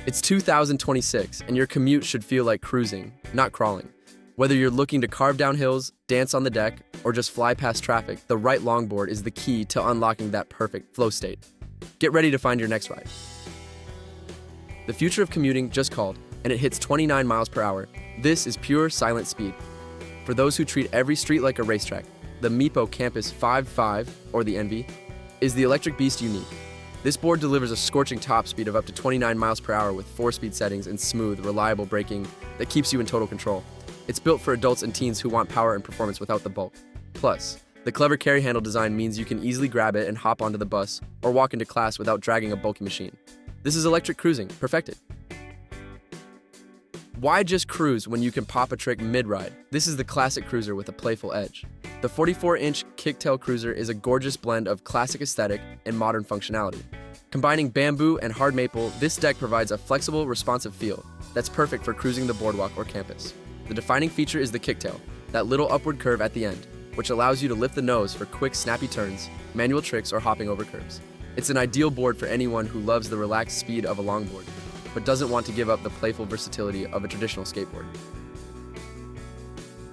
It's 2026, and your commute should feel like cruising, not crawling. Whether you're looking to carve down hills, dance on the deck, or just fly past traffic, the right longboard is the key to unlocking that perfect flow state. Get ready to find your next ride. The future of commuting just called, and it hits 29 miles per hour. This is pure silent speed. For those who treat every street like a racetrack, the MEEPO Campus V5, or the Envy, is the electric beast you need. This board delivers a scorching top speed of up to 29 miles per hour with 4-speed settings and smooth, reliable braking that keeps you in total control. It's built for adults and teens who want power and performance without the bulk. Plus, the clever carry handle design means you can easily grab it and hop onto the bus or walk into class without dragging a bulky machine. This is electric cruising, perfected. Why just cruise when you can pop a trick mid-ride? This is the classic cruiser with a playful edge. The 44-inch Kicktail cruiser is a gorgeous blend of classic aesthetic and modern functionality. Combining bamboo and hard maple, this deck provides a flexible, responsive feel that's perfect for cruising the boardwalk or campus. The defining feature is the Kicktail, that little upward curve at the end, which allows you to lift the nose for quick, snappy turns, manual tricks, or hopping over curves. It's an ideal board for anyone who loves the relaxed speed of a longboard, but doesn't want to give up the playful versatility of a traditional skateboard.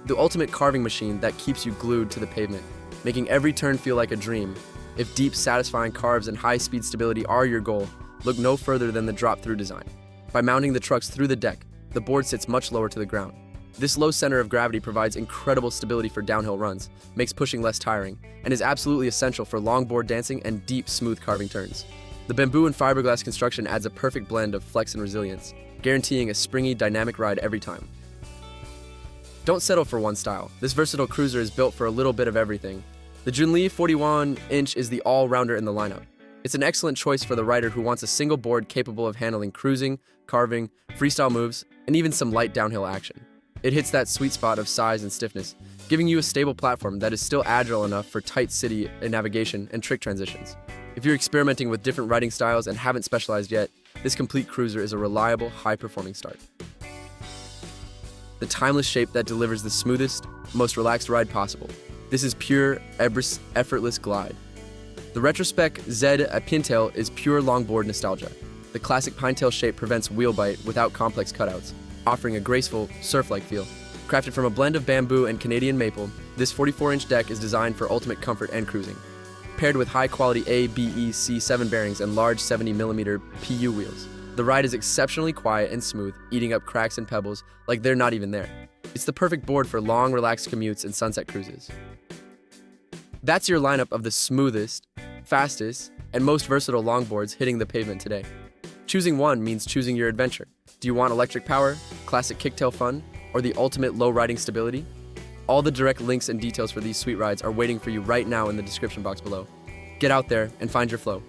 The ultimate carving machine that keeps you glued to the pavement, making every turn feel like a dream. If deep, satisfying carves and high-speed stability are your goal, look no further than the drop-through design. By mounting the trucks through the deck, the board sits much lower to the ground. This low center of gravity provides incredible stability for downhill runs, makes pushing less tiring, and is absolutely essential for longboard dancing and deep, smooth carving turns. The bamboo and fiberglass construction adds a perfect blend of flex and resilience, guaranteeing a springy, dynamic ride every time. Don't settle for one style. This versatile cruiser is built for a little bit of everything. The Junli 41-inch is the all-rounder in the lineup. It's an excellent choice for the rider who wants a single board capable of handling cruising, carving, freestyle moves, and even some light downhill action. It hits that sweet spot of size and stiffness, giving you a stable platform that is still agile enough for tight city navigation and trick transitions. If you're experimenting with different riding styles and haven't specialized yet, this complete cruiser is a reliable, high-performing start. The timeless shape that delivers the smoothest, most relaxed ride possible. This is pure, effortless glide. The Retrospec Z Pintail is pure longboard nostalgia. The classic Pintail shape prevents wheel bite without complex cutouts, offering a graceful, surf-like feel. Crafted from a blend of bamboo and Canadian maple, this 44-inch deck is designed for ultimate comfort and cruising. Paired with high-quality A, B, E, C7 bearings and large 70mm PU wheels, the ride is exceptionally quiet and smooth, eating up cracks and pebbles like they're not even there. It's the perfect board for long, relaxed commutes and sunset cruises. That's your lineup of the smoothest, fastest, and most versatile longboards hitting the pavement today. Choosing one means choosing your adventure. Do you want electric power, classic kicktail fun, or the ultimate low riding stability? All the direct links and details for these sweet rides are waiting for you right now in the description box below. Get out there and find your flow.